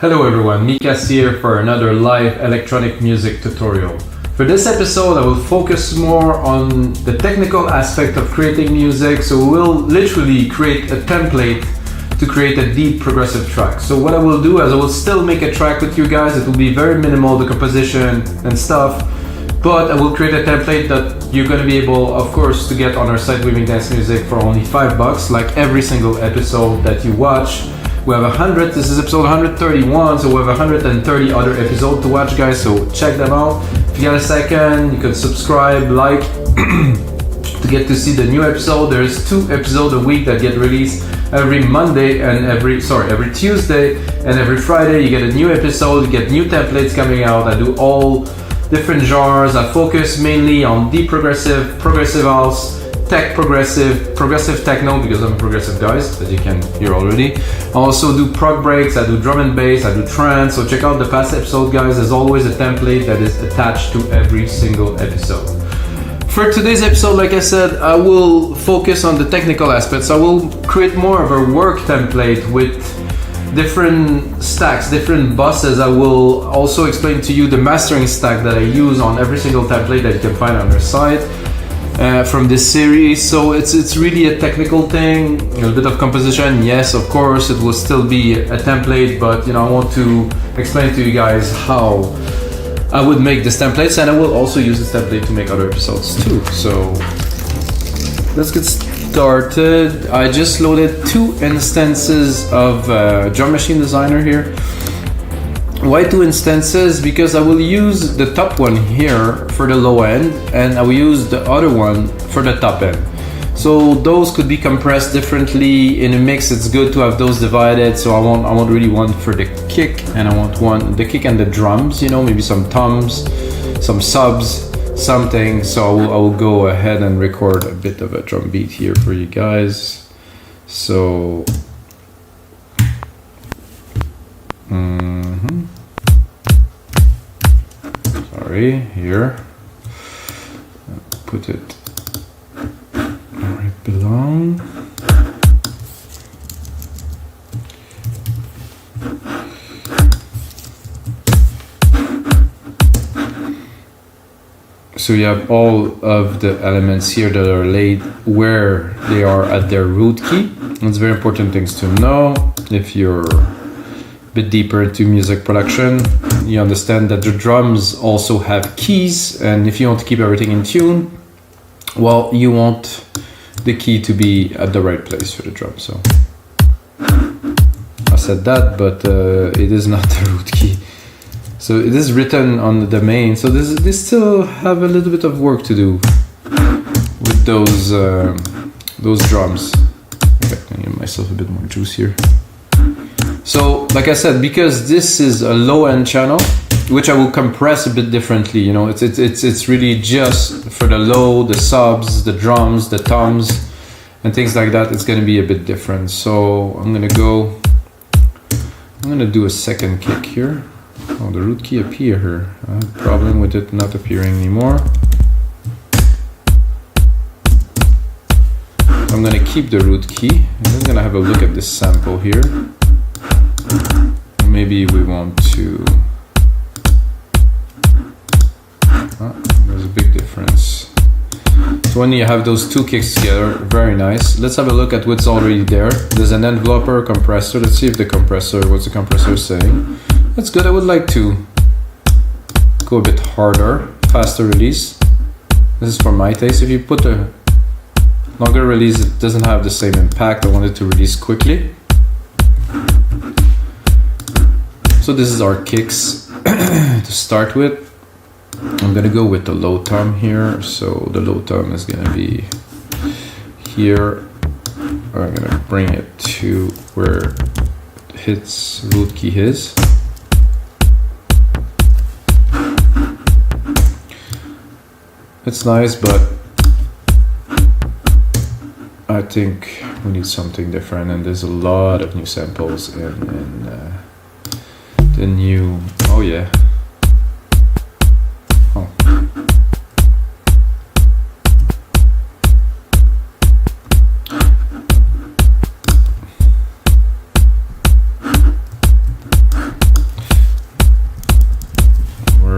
Hello everyone, Mikas here for another live electronic music tutorial. For this episode I will focus more on the technical aspect of creating music, so we will literally create a template to create a deep progressive track. So what I will do is I will still make a track with you guys. It will be very minimal, the composition and stuff, but I will create a template that you're going to be able, of course, to get on our site Weaving Dance Music for only $5, like every single episode that you watch. We have 100, this is episode 131, so we have 130 other episodes to watch, guys, so check them out. If you got a second, you can subscribe, like, to get to see the new episode. There's 2 episodes a week that get released every Monday and every Tuesday and every Friday. You get a new episode, you get new templates coming out. I do all different genres. I focus mainly on deep progressive, progressive house, tech progressive techno, because I'm a progressive guy, as you can hear already. I also do prog breaks, I do drum and bass, I do trance, so check out the past episode, guys. There's always a template that is attached to every single episode. For today's episode, like I said, I will focus on the technical aspects. I will create more of a work template with different stacks, different buses. I will also explain to you the mastering stack that I use on every single template that you can find on our site. From this series, so it's really a technical thing, a little bit of composition. Yes, of course, it will still be a template, but I want to explain to you guys how I would make this templates, and I will also use this template to make other episodes too. So let's get started. I just loaded 2 instances of Drum Machine Designer here. Why 2 instances? Because I will use the top one here for the low end, and I will use the other one for the top end. So those could be compressed differently in a mix. It's good to have those divided. So I want really one for the kick, and I want the kick and the drums. Maybe some toms, some subs, something. So I will go ahead and record a bit of a drum beat here for you guys. So. Here, put it where it belongs. So you have all of the elements here that are laid where they are at their root key. It's very important things to know. If you're a bit deeper into music production, you understand that the drums also have keys, and if you want to keep everything in tune, well, you want the key to be at the right place for the drum. So I said that, but it is not the root key. So it is written on the domain, so they still have a little bit of work to do with those drums. Okay, I give myself a bit more juice here. So, like I said, because this is a low-end channel, which I will compress a bit differently, it's really just for the low, the subs, the drums, the toms, and things like that. It's going to be a bit different. So I'm going to do a second kick here. Oh, the root key appear here. I have a problem with it not appearing anymore. I'm going to keep the root key, and I'm going to have a look at this sample here. Maybe we want to. There's a big difference. So when you have those 2 kicks together, very nice. Let's have a look at what's already there. There's an enveloper, compressor. Let's see if what's the compressor saying. That's good. I would like to go a bit harder, faster release. This is for my taste. If you put a longer release, it doesn't have the same impact. I want it to release quickly. So this is our kicks to start with. I'm gonna go with the low tom here. So the low tom is gonna be here. I'm gonna bring it to where its root key is. It's nice, but I think we need something different, and there's a lot of new samples in the new. Oh yeah. Oh.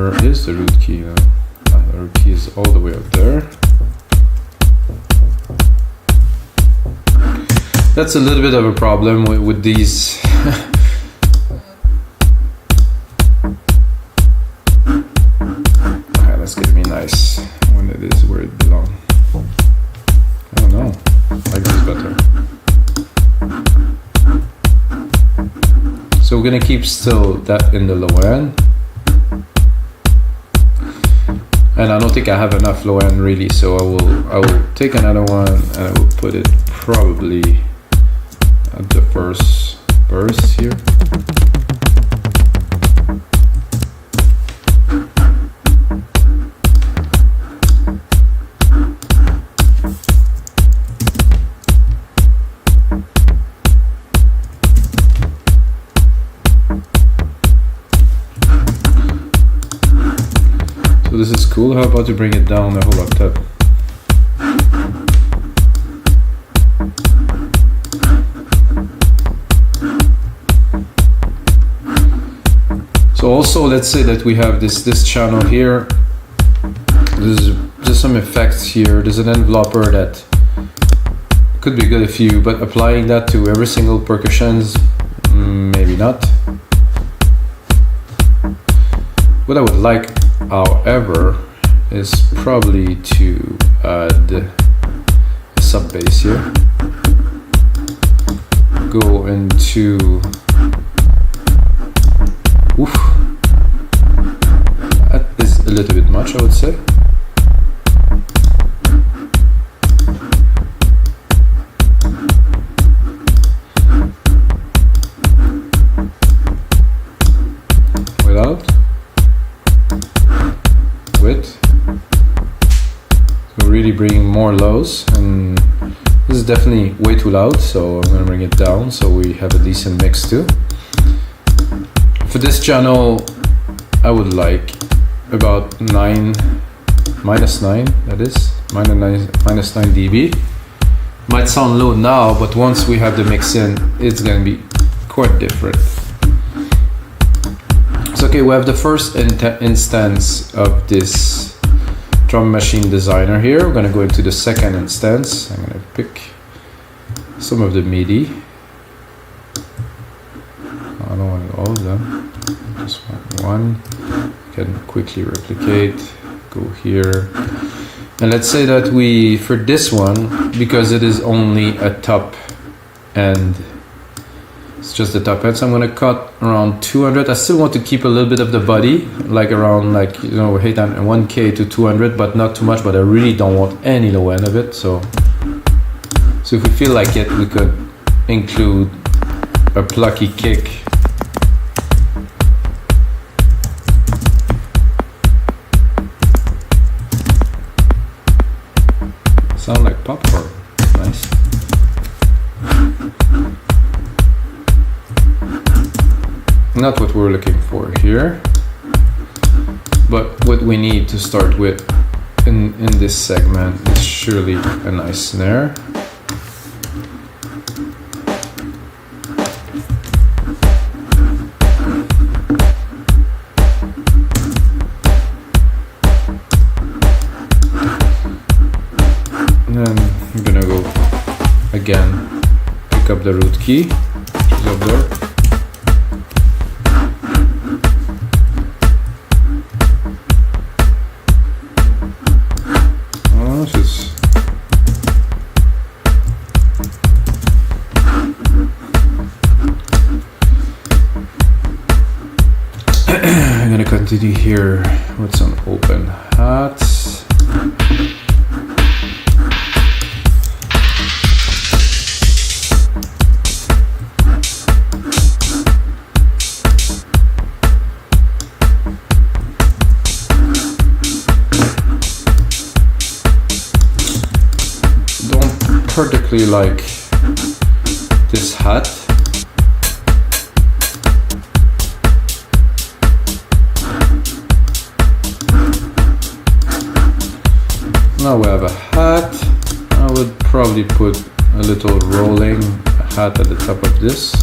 Where is the root key now? The root key is all the way up there. That's a little bit of a problem with these. Okay, let's get me nice when it is where it belongs. I don't know. Like this better. So we're gonna keep still that in the low end. And I don't think I have enough low end really, so I will take another one and I will put it probably at the first verse here. So this is cool. How about to bring it down the whole octave? So also, let's say that we have this channel here. There's some effects here. There's an enveloper that could be good if you, but applying that to every single percussions, maybe not. What I would like, however, is probably to add a sub bass here. Go into, oof, that is a little bit much, I would say. Without. Width. So really bringing more lows, and this is definitely way too loud, so I'm gonna bring it down so we have a decent mix too. For this channel, I would like about minus 9, that is, minus 9 dB. Might sound low now, but once we have the mix in, it's gonna be quite different. So okay, we have the first instance of this drum machine designer here. We're gonna go into the second instance. I'm gonna pick some of the MIDI. I don't want all of them, just one. Can quickly replicate, go here. And let's say that we, for this one, because it is only a top end, it's just the top end, so I'm gonna cut around 200. I still want to keep a little bit of the body, like around, like, you know, 1K to 200, but not too much, but I really don't want any low end of it. So if we feel like it, we could include a plucky kick. Sound like popcorn, nice. Not what we're looking for here, but what we need to start with in this segment is surely a nice snare. And then I'm gonna go again, pick up the root key, which is up there. I'm gonna continue here with some open hats. Don't particularly like this hat. Now we have a hat. I would probably put a little rolling hat at the top of this.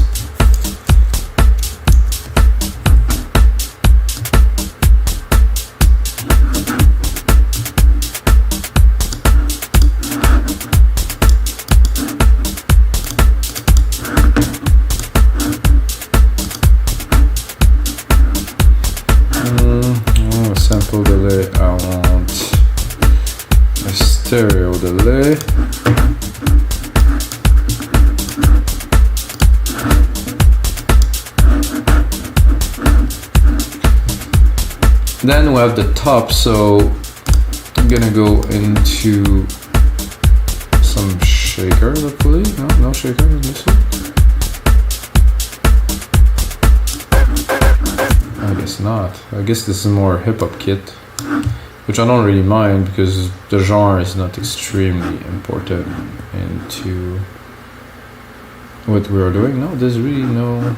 delay, I want a stereo delay. Then we have the top, so I'm gonna go into some shaker, hopefully. No shaker in this one. I guess not. I guess this is more hip-hop kit, which I don't really mind because the genre is not extremely important into what we are doing. No, there's really no...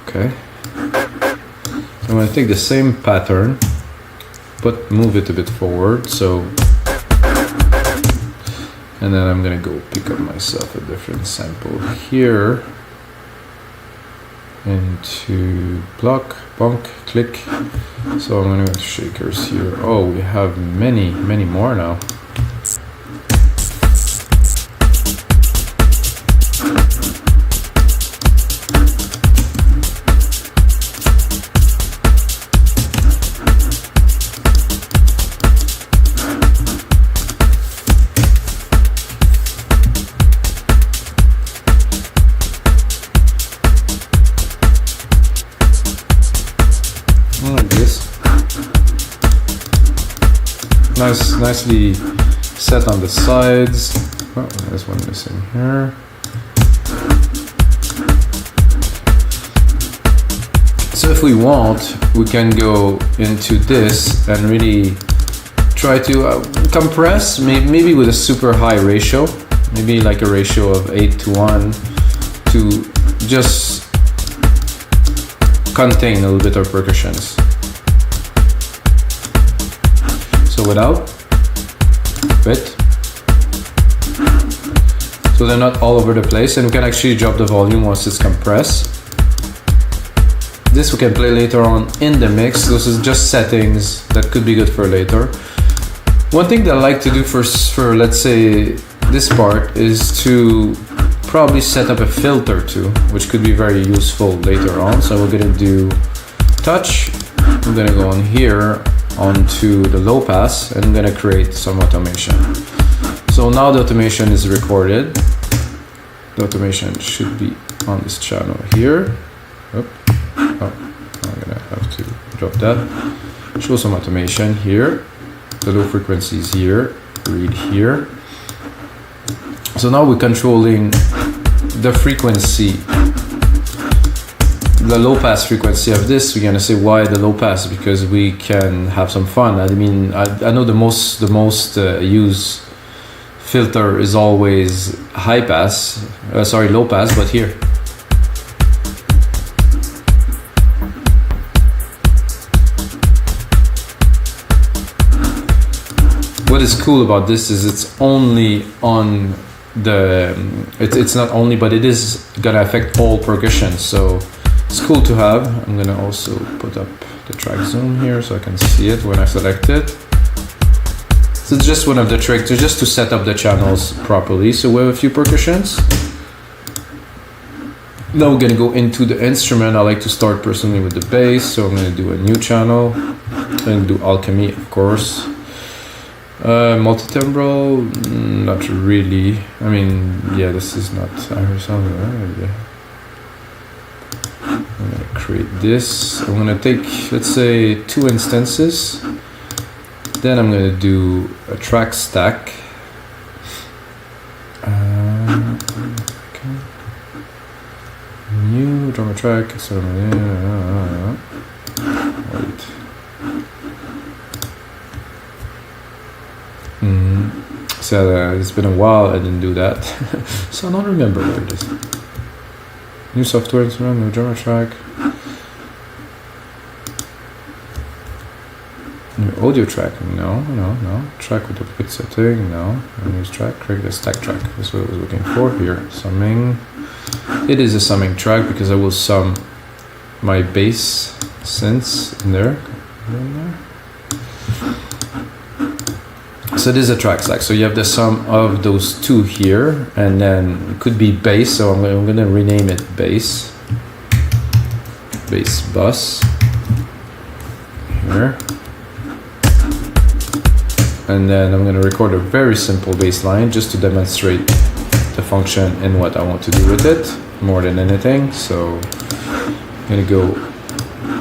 Okay. I'm going to take the same pattern, but move it a bit forward, so... And then I'm going to go pick up myself a different sample here. Into block, bonk, click. So I'm going to go to shakers here. Oh, we have many more now. Nicely set on the sides. Oh, there's one missing here. So if we want, we can go into this and really try to compress, maybe with a super high ratio, maybe like a ratio of 8:1, to just contain a little bit of percussions. So without bit, so they're not all over the place, and we can actually drop the volume once it's compressed. This we can play later on in the mix. This is just settings that could be good for later. One thing that I like to do for let's say this part is to probably set up a filter too, which could be very useful later on. So we're gonna do touch. I'm gonna go on here onto the low pass, and I'm gonna create some automation. So now the automation is recorded. The automation should be on this channel here. Oh, I'm gonna have to drop that. Show some automation here. The low frequency is here, read here. So now we're controlling the frequency, the low pass frequency of this. We're gonna say why the low pass, because we can have some fun. I mean, I know the most used filter is always high pass, low pass, but here. What is cool about this is it's only on the, it's not only, but it is gonna affect all percussion. So it's cool to have. I'm gonna also put up the track zoom here so I can see it when I select it. So it's just one of the tricks, just to set up the channels properly. So we have a few percussions. Now we're gonna go into the instrument. I like to start personally with the bass, so I'm gonna do a new channel. I'm gonna do alchemy, of course. Multi-timbral, not really. I mean, yeah, this is not Irish sound. Yeah. I'm gonna create this. I'm gonna take, let's say, 2 instances. Then I'm gonna do a track stack. Okay. New drummer track. So wait. So it's been a while I didn't do that, so I don't remember where it is. New software instrument, new drummer track, new audio track. No. Track with the pitch setting. No. New track. Create a stack track. That's what I was looking for here. Summing. It is a summing track because I will sum my bass synths in there. So this is a track stack. So you have the sum of those two here, and then it could be bass. So I'm going to rename it bass. bass bus here. And then I'm going to record a very simple bass line just to demonstrate the function and what I want to do with it more than anything. So I'm going to go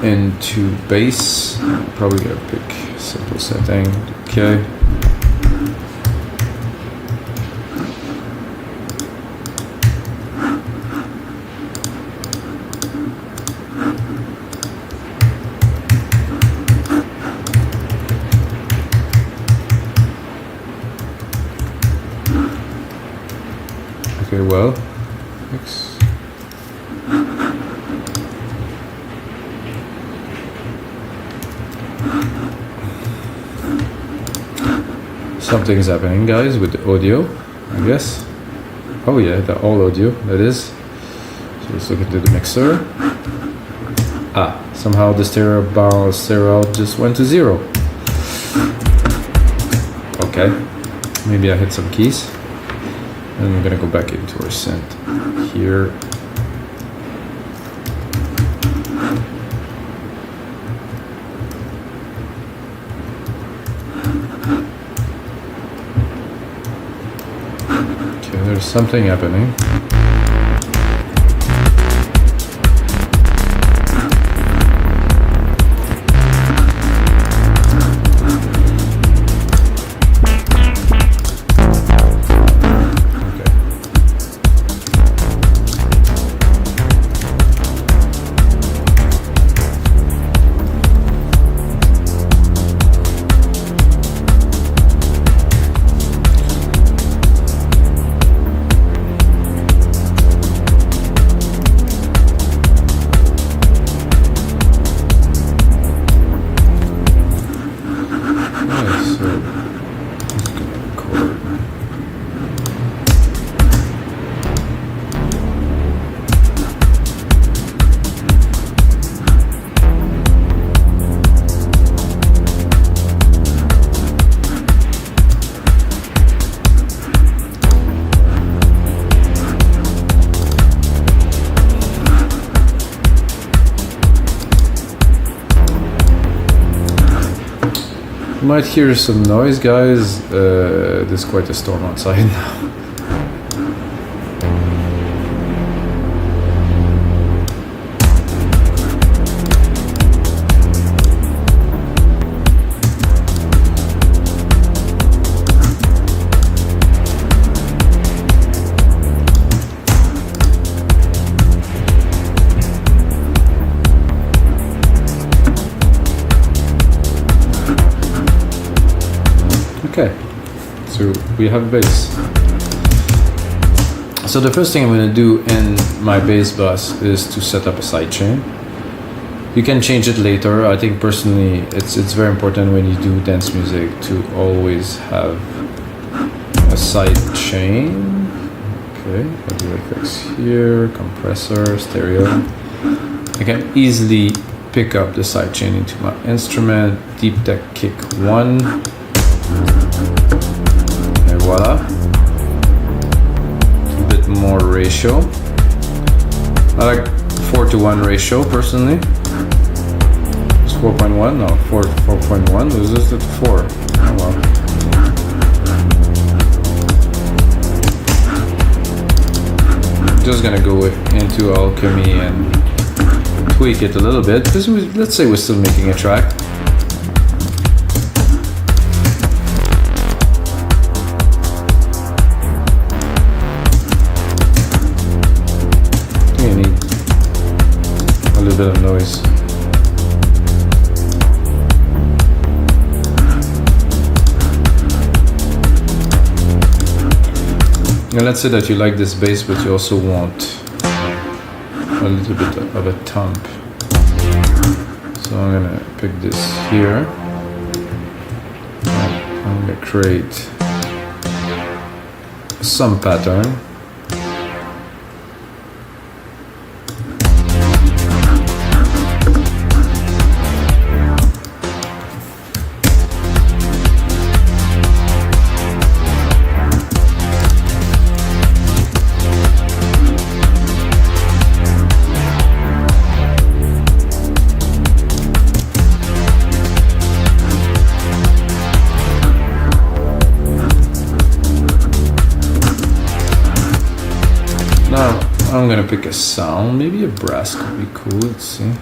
into bass. I'm probably going to pick simple setting. Okay. Okay, well, next. Something's happening, guys, with the audio, I guess. Oh yeah, the all audio, that is. So let's look into the mixer. Ah, somehow the stereo out just went to 0. Okay, maybe I hit some keys. And we're gonna go back into our synth here. Okay, there's something happening. You might hear some noise, guys. There's quite a storm outside now. Okay, so we have a bass. So the first thing I'm going to do in my bass bus is to set up a sidechain. You can change it later. I think personally it's very important when you do dance music to always have a sidechain. Okay, audio effects here, compressor, stereo. I can easily pick up the sidechain into my instrument, deep tech kick 1. And voila. A bit more ratio. I like 4:1 ratio personally. It's 4.1? No, 4.1. This is at 4. Oh well. Just gonna go into Alchemy and tweak it a little bit because let's say we're still making a track. Bit of noise. And let's say that you like this bass, but you also want a little bit of a thump. So I'm gonna pick this here. I'm gonna create some pattern. gonna pick a sound. Maybe a brass could be cool. Let's see.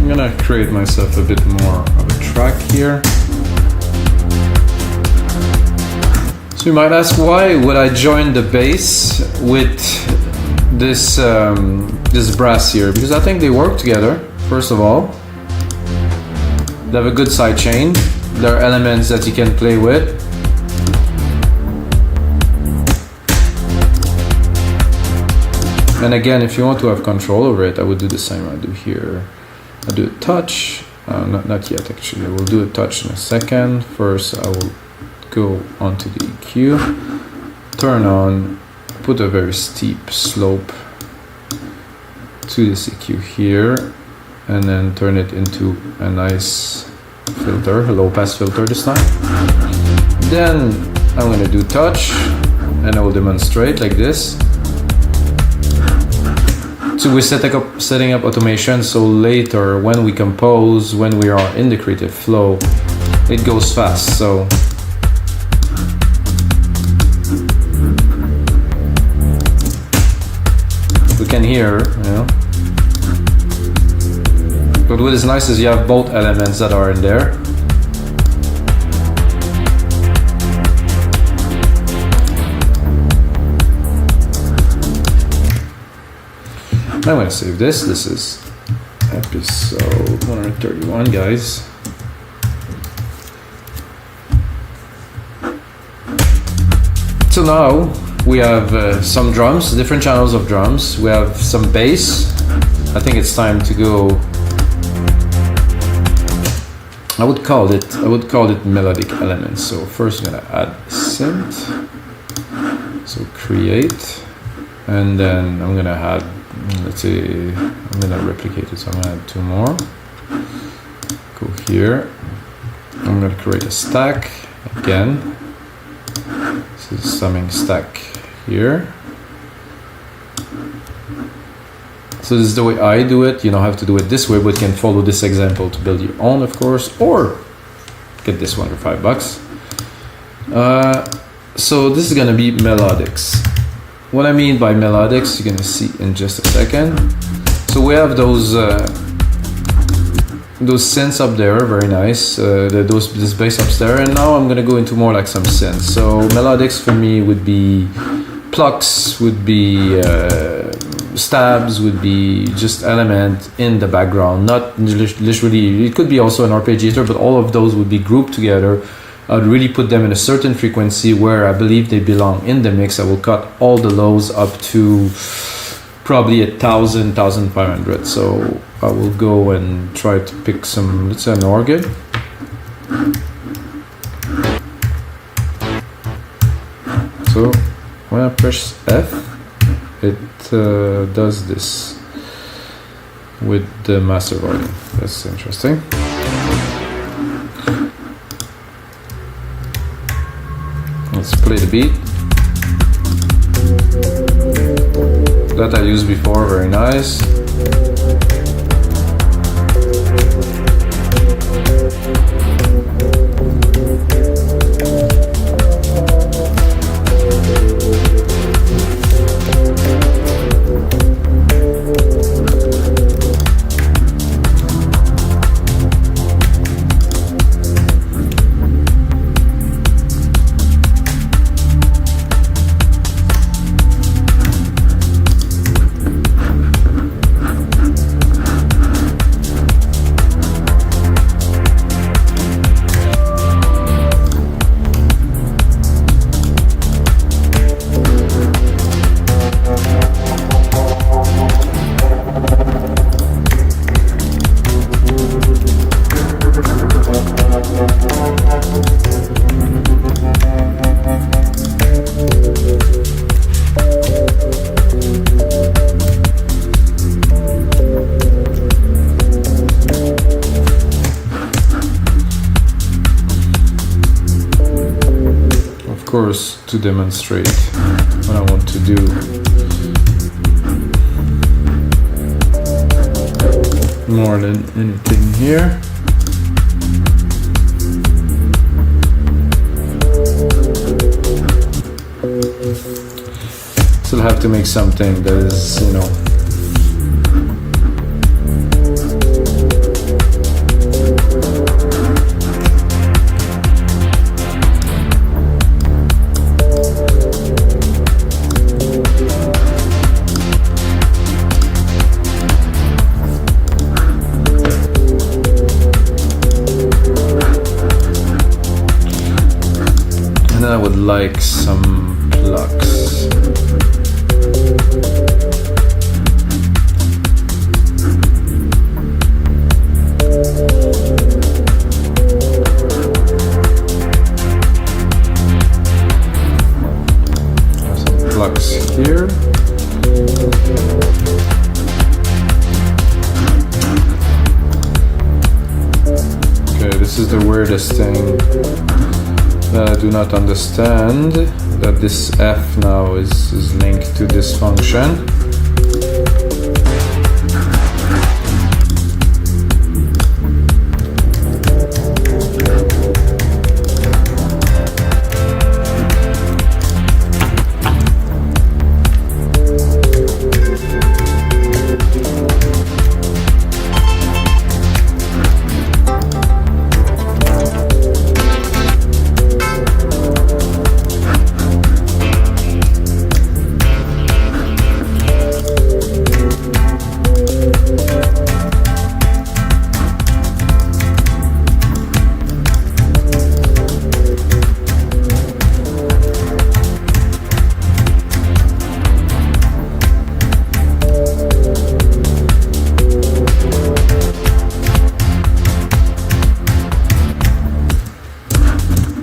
I'm gonna create myself a bit more of a track here. So you might ask, why would I join the bass with this this brass here? Because I think they work together. First of all, they have a good side chain. There are elements that you can play with. And again, if you want to have control over it, I would do the same I do here. I do a touch. Not yet, actually. We'll do a touch in a second. First, I will go onto the EQ, turn on, put a very steep slope to this EQ here, and then turn it into a nice filter, a low pass filter this time. Then I'm going to do touch, and I will demonstrate like this. So we're setting up automation, so later when we compose, when we are in the creative flow, it goes fast. So we can hear, you know. But what is nice is you have both elements that are in there. I'm going to save this. This is episode 131, guys. So now we have some drums, different channels of drums. We have some bass. I think it's time to go. I would call it melodic elements. So first I'm gonna add synth. So create, and then I'm gonna add. Let's say I'm gonna replicate it. So I'm gonna add 2 more. Go here. I'm gonna create a stack again. This is summing stack here. So this is the way I do it. You don't have to do it this way, but you can follow this example to build your own, of course, or get this one for $5. So this is gonna be melodics. What I mean by melodics, you're gonna see in just a second. So we have those synths up there, very nice. This bass up there, and now I'm gonna go into more like some synths. So melodics for me would be plucks, would be stabs, would be just element in the background, not literally. It could be also an arpeggiator, but all of those would be grouped together. I would really put them in a certain frequency where I believe they belong in the mix. I will cut all the lows up to probably 1,000, 1,500. So I will go and try to pick some, let's say an organ. So when I press F, it does this with the master volume. That's interesting. Let's play the beat that I used before, very nice. course, to demonstrate what I want to do. More than anything here. Still have to make something that is, you know, and then I would like some plucks. Here. Okay, this is the weirdest thing that I do not understand, that this F now is linked to this function.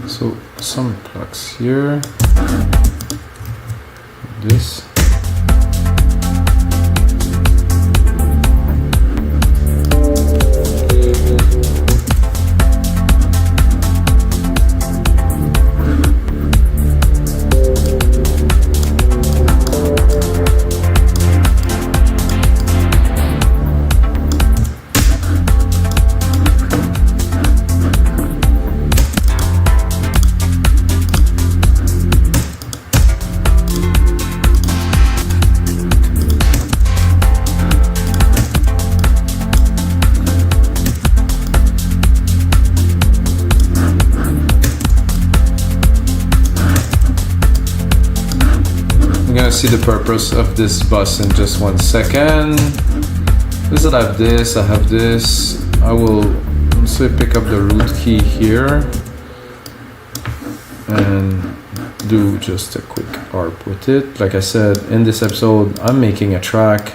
So some plugs here, this. See the purpose of this bus in just 1 second. This, I have this, I have this. I will also pick up the root key here and do just a quick ARP with it. Like I said, in this episode, I'm making a track,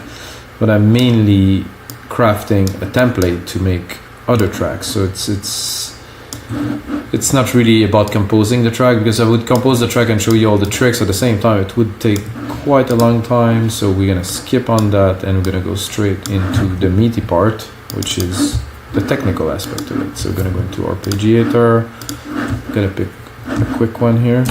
but I'm mainly crafting a template to make other tracks. So it's not really about composing the track, because I would compose the track and show you all the tricks at the same time. It would take quite a long time, so we're gonna skip on that and we're gonna go straight into the meaty part, which is the technical aspect of it. So we're gonna go into Arpeggiator, gonna pick a quick one here.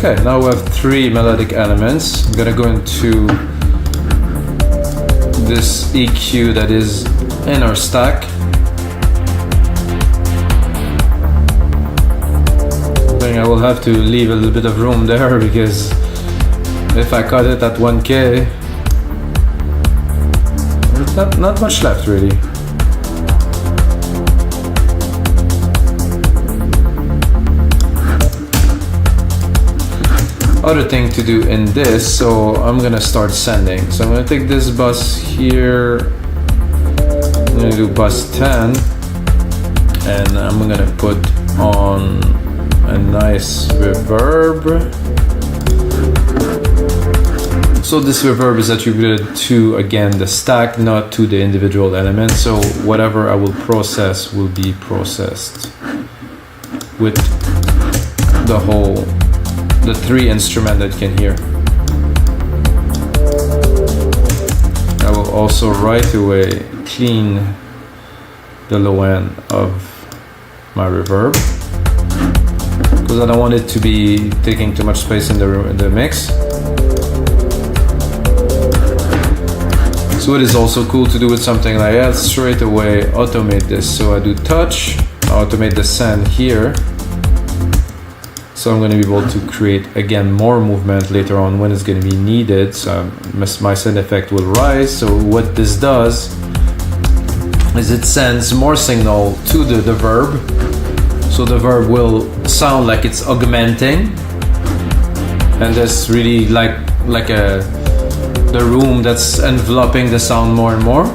Okay, now we have 3 melodic elements. I'm gonna go into this EQ that is in our stack. I think I will have to leave a little bit of room there, because if I cut it at 1K, there's not much left really. Other thing to do in this, so I'm gonna start sending. So I'm gonna take this bus here, I'm gonna do bus 10, and I'm gonna put on a nice reverb. So this reverb is attributed to, again, the stack, not to the individual elements. So whatever I will process will be processed with the whole the 3 instruments that you can hear. I will also right away clean the low end of my reverb, because I don't want it to be taking too much space in the mix. So it is also cool to do with something like that, straight away automate this. So I do touch, I automate the send here. So I'm going to be able to create again more movement later on when it's going to be needed. So my send effect will rise. So what this does is it sends more signal to the verb. So the verb will sound like it's augmenting, and that's really like the room that's enveloping the sound more and more.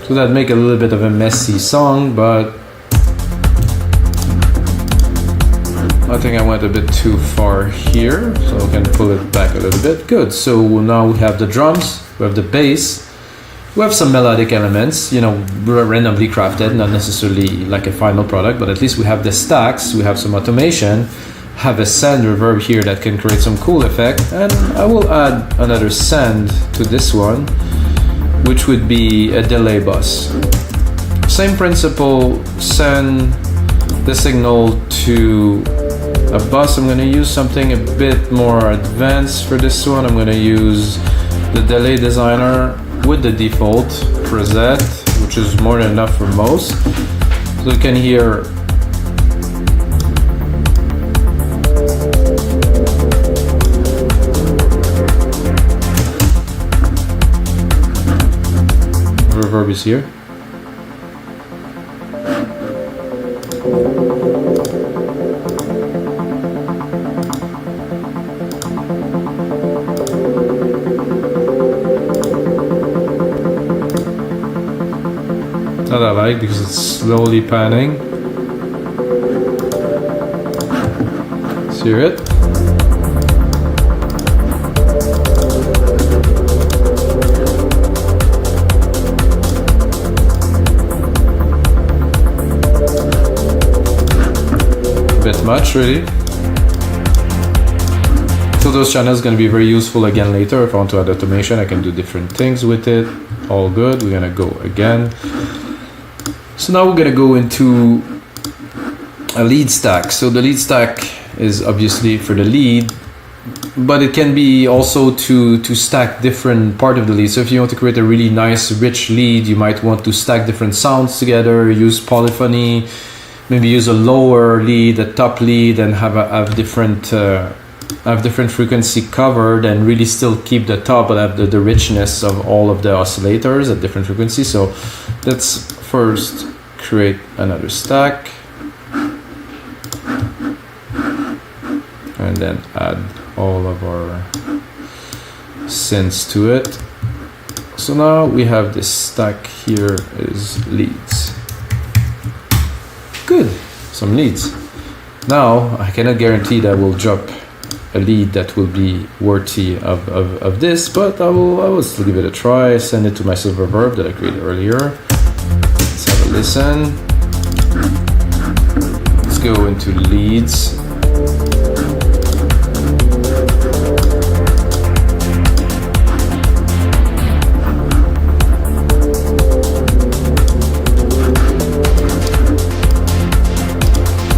So that make a little bit of a messy song, but I think I went a bit too far here, so I can pull it back a little bit. Good. So now we have the drums, we have the bass, we have some melodic elements, you know, randomly crafted, not necessarily like a final product, but at least we have the stacks, we have some automation, have a send reverb here that can create some cool effect, and I will add another send to this one, which would be a delay bus. Same principle, send the signal to a bus. I'm going to use something a bit more advanced for this one. I'm going to use the delay designer with the default preset, which is more than enough for most. So you can hear reverb is here. That I like because it's slowly panning. Let's hear it. Bit much, really. So those channels are going to be very useful again later. If I want to add automation, I can do different things with it. All good. We're going to go again. So now we're going to go into a lead stack. So the lead stack is obviously for the lead, but it can be also to stack different part of the lead. So if you want to create a really nice, rich lead, you might want to stack different sounds together, use polyphony, maybe use a lower lead, a top lead, and have different frequency covered, and really still keep the top, but have the richness of all of the oscillators at different frequencies. So let's first create another stack, and then add all of our synths to it. So now we have this stack here is leads. Good, some leads. Now I cannot guarantee that we'll drop a lead that will be worthy of this, but I will still give it a try. Send it to my silver verb that I created earlier. Let's have a listen. Let's go into leads.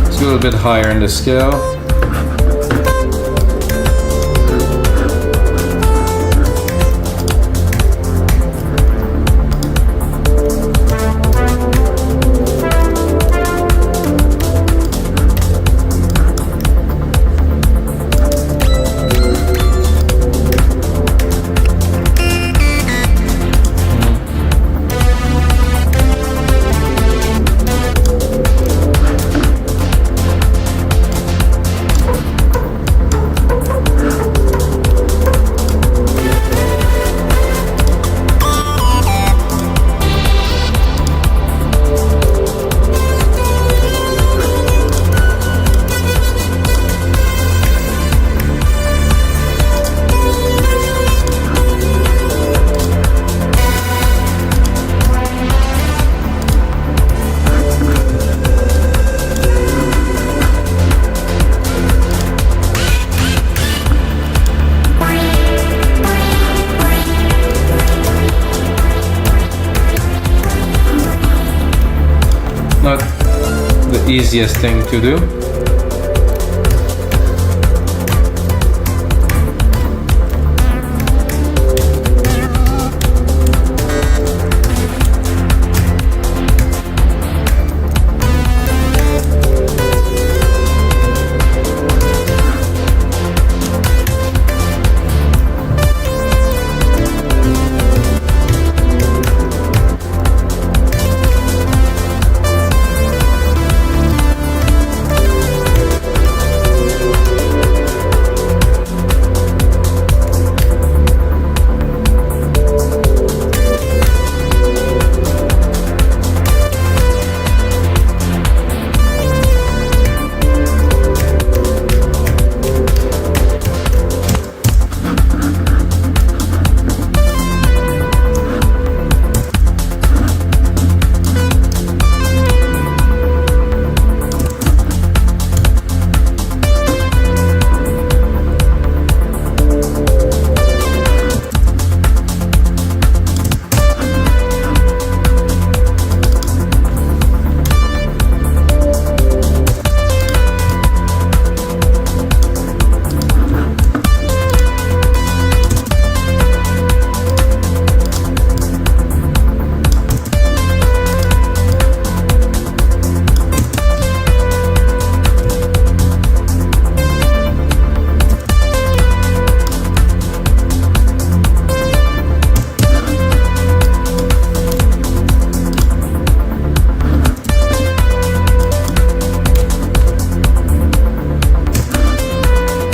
Let's go a little bit higher in the scale. not the easiest thing to do.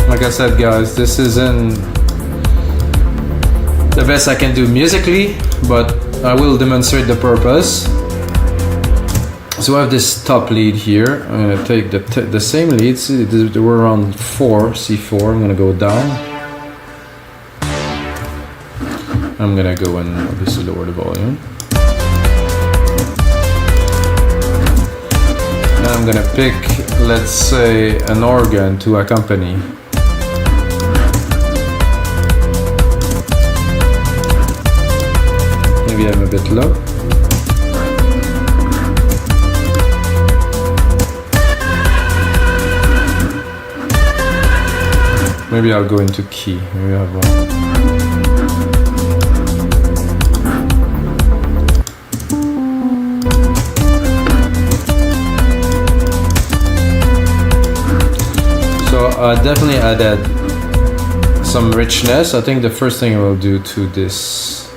Like I said, guys, this isn't the best I can do musically, but I will demonstrate the purpose. So I have this top lead here. I'm gonna take the same leads. They were around 4, C4. I'm gonna go down. I'm gonna go and obviously lower the volume. And I'm gonna pick, let's say, an organ to accompany. Maybe I'm a bit low. Maybe I'll go into key. Maybe I have one. Definitely added some richness. I think the first thing I will do to this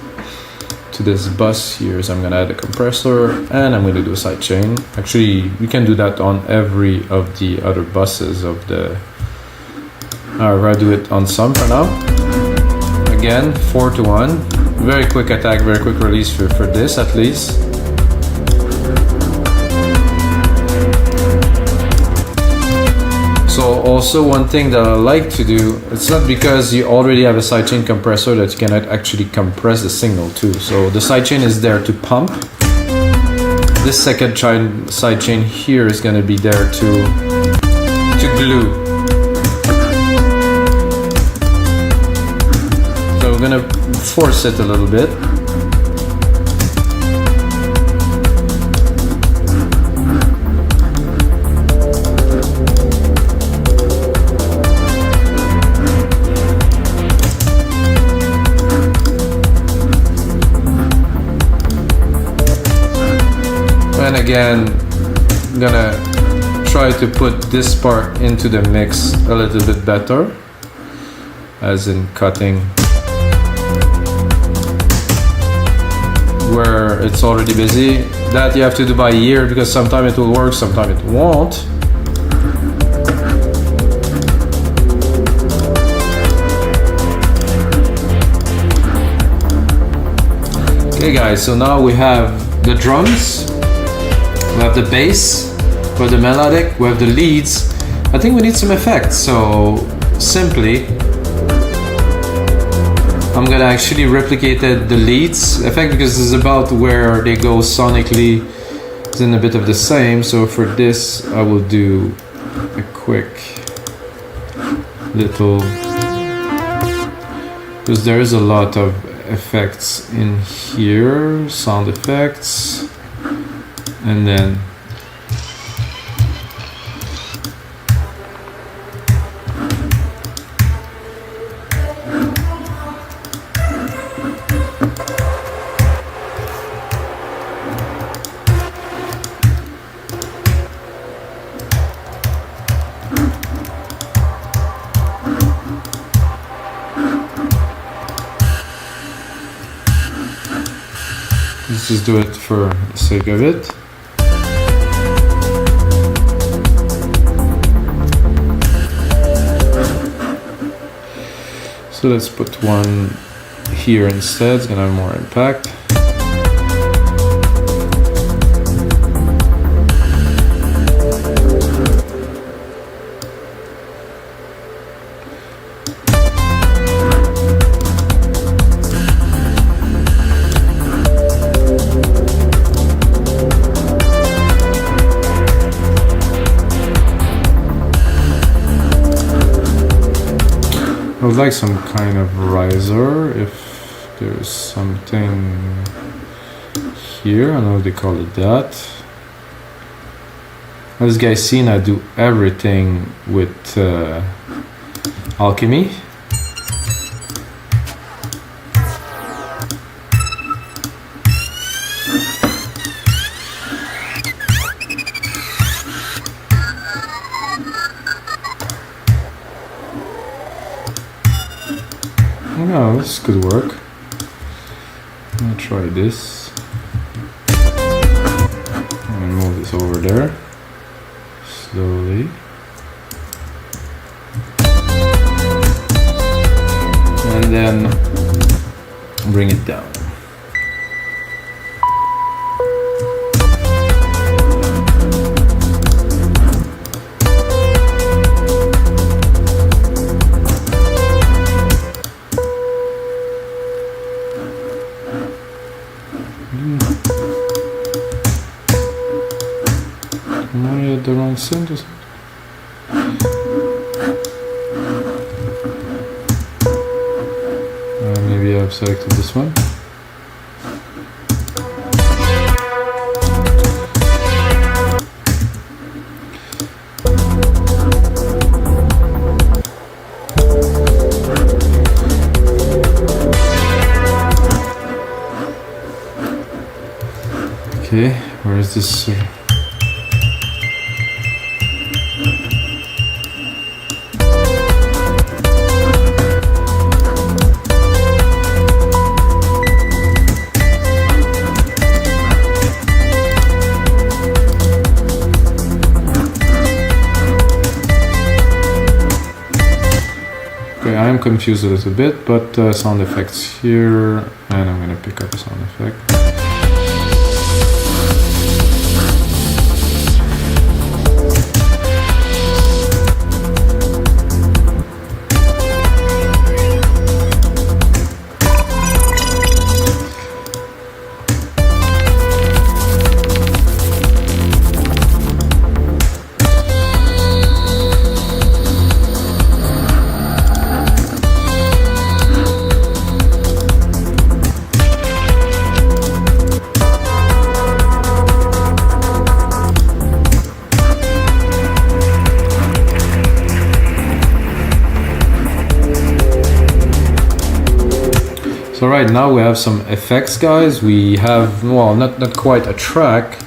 bus here is I'm gonna add a compressor and I'm gonna do a sidechain. Actually, you can do that on every of the other buses of the. I'll do it on some for now. Again, 4-to-1. Very quick attack, very quick release for this at least. So also one thing that I like to do, it's not because you already have a sidechain compressor that you cannot actually compress the signal too. So the sidechain is there to pump. This second sidechain here is going to be there to glue. So we're going to force it a little bit. And again, I'm gonna try to put this part into the mix a little bit better, as in cutting where it's already busy. That you have to do by ear because sometimes it will work, sometimes it won't. Okay guys, so now we have the drums. We have the bass, we have the melodic, we have the leads. I think we need some effects, so simply I'm gonna actually replicate the leads effect because this is about where they go sonically. It's in a bit of the same, so for this I will do a quick little, because there is a lot of effects in here, sound effects. And then just do it for the sake of it. So let's put one here instead, it's gonna have more impact. I would like some kind of riser, if there's something here, I don't know if they call it that. As you guys seen, I do everything with Alchemy. Oh, this could work. I'm gonna try this. I'm gonna move this over there slowly. And then bring it down. Am I at the wrong synth? Maybe I've selected this one. Okay, where is this? Okay, I am confused a little bit, but sound effects here, and I'm gonna pick up a sound effect. So right now we have some effects, guys. We have, well, not quite a track,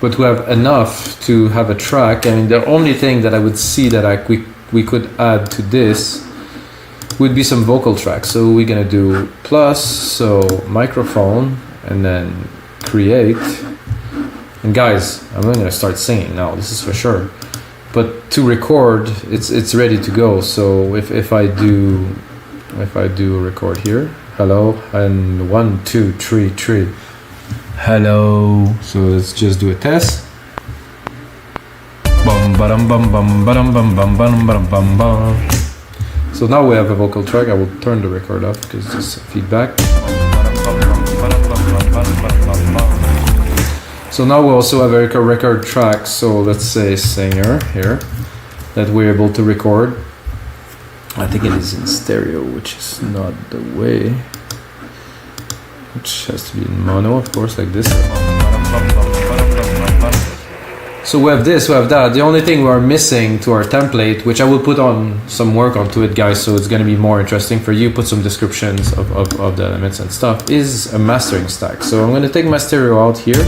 but we have enough to have a track. I mean, the only thing that I would see that we could add to this would be some vocal tracks. So we're gonna do plus, so microphone, and then create. And guys, I'm not gonna start singing now, this is for sure. But to record, it's ready to go. So if I do record here, hello, and 1 2 3 3, hello. So let's just do a test. Bum bum bum bum bum bum bum bum bum bum. So now we have a vocal track. I will turn the record off because there's feedback. So now we also have a record track. So let's say singer here that we're able to record. I think it is in stereo, which is not the way. Which has to be in mono, of course, like this. So we have this, we have that. The only thing we are missing to our template, which I will put on some work onto it, guys, so it's going to be more interesting for you, put some descriptions of the elements and stuff, is a mastering stack. So I'm going to take my stereo out here.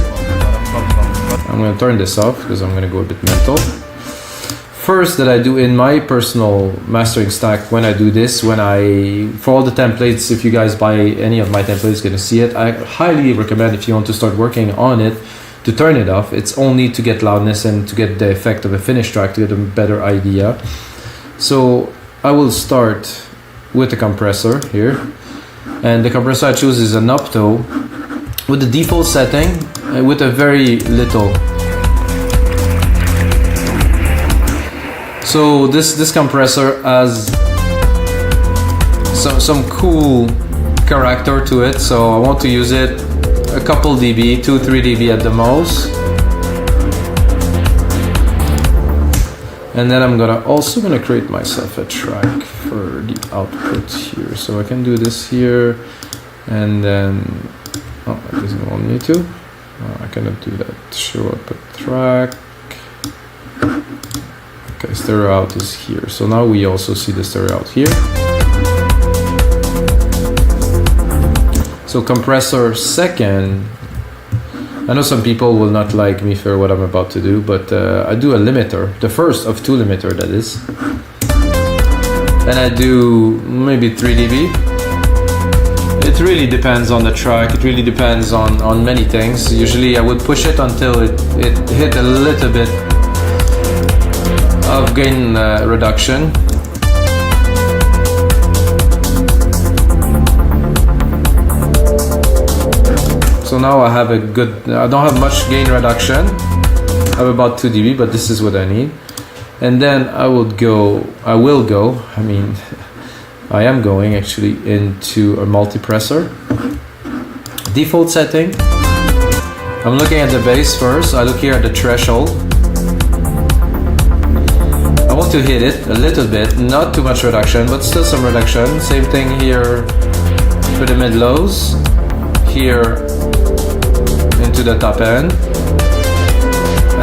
I'm going to turn this off because I'm going to go a bit mental. first that I do in my personal mastering stack when I do this, for all the templates, if you guys buy any of my templates, you're gonna see it. I highly recommend, if you want to start working on it, to turn it off. It's only to get loudness and to get the effect of a finished track, to get a better idea. So I will start with the compressor here, and the compressor I choose is an Opto with the default setting with a very little. So this compressor has some cool character to it, so I want to use it a couple dB, 2-3 dB at the most. And then I'm also gonna create myself a track for the output here. So I can do this here, and then it doesn't want me to. I cannot do that. Show output track. Okay, stereo out is here. So now we also see the stereo out here. So compressor second, I know some people will not like me for what I'm about to do, but I do a limiter, the first of 2 limiter that is. And I do maybe 3 dB. It really depends on the track, it really depends on many things. Usually I would push it until it hit a little bit of gain reduction. So now I have I don't have much gain reduction. I have about 2 dB, but this is what I need. And then I am going actually into a multipressor. Default setting. I'm looking at the bass first. I look here at the threshold. I want to hit it a little bit, not too much reduction, but still some reduction. Same thing here for the mid-lows. Here into the top end,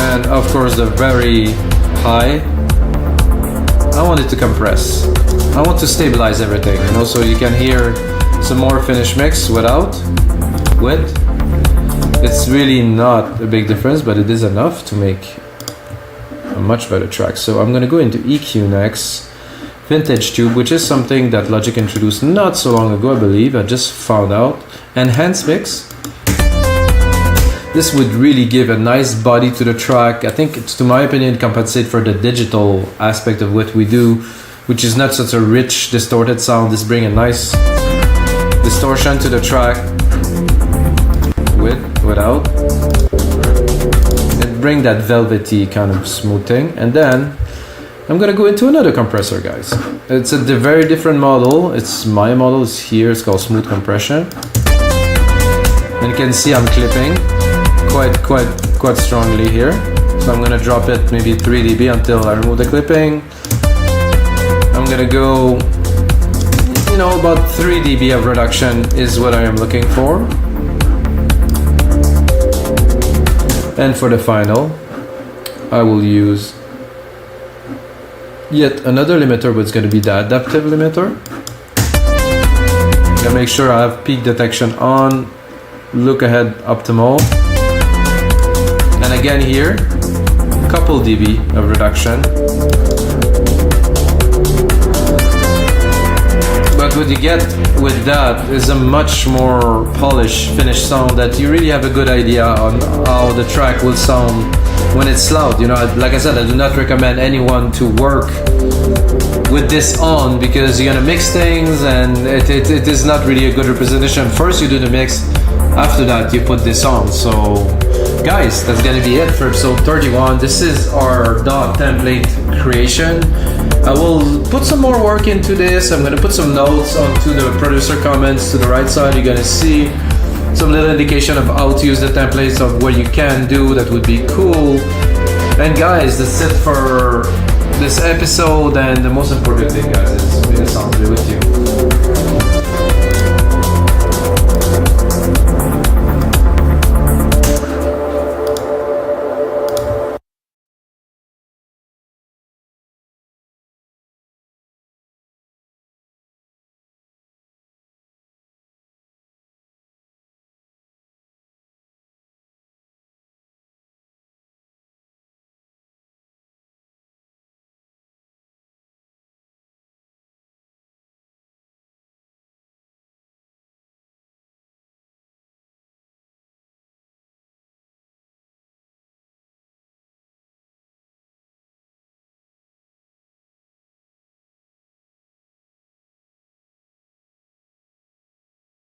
and of course the very high. I want it to compress. I want to stabilize everything, so you can hear some more finished mix with. It's really not a big difference, but it is enough to make a much better track. So I'm gonna go into EQ next. Vintage tube, which is something that Logic introduced not so long ago, I believe. I just found out. Enhanced mix. This would really give a nice body to the track. I think it's, to my opinion, compensate for the digital aspect of what we do, which is not such a rich, distorted sound. This brings a nice distortion to the track without. It brings that velvety kind of smoothing. And then I'm gonna go into another compressor, guys. It's a very different model. It's my model is here. It's called Smooth Compression. And you can see I'm clipping quite strongly here. So I'm gonna drop it maybe 3 dB until I remove the clipping. I'm gonna go, about 3 dB of reduction is what I am looking for. And for the final, I will use yet another limiter, but it's gonna be the adaptive limiter. I'm gonna make sure I have peak detection on, look ahead optimal. And again here, a couple dB of reduction. But what you get with that is a much more polished, finished sound that you really have a good idea on how the track will sound when it's loud. Like I said, I do not recommend anyone to work with this on, because you're gonna mix things and it is not really a good representation. First you do the mix, after that you put this on. So guys, that's gonna be it for episode 31. This is our DAW template creation. I will put some more work into this. I'm gonna put some notes onto the producer comments to the right side. You're gonna see some little indication of how to use the templates, of what you can do. That would be cool. And guys, that's it for this episode. And the most important thing, guys, is the sound to be with you.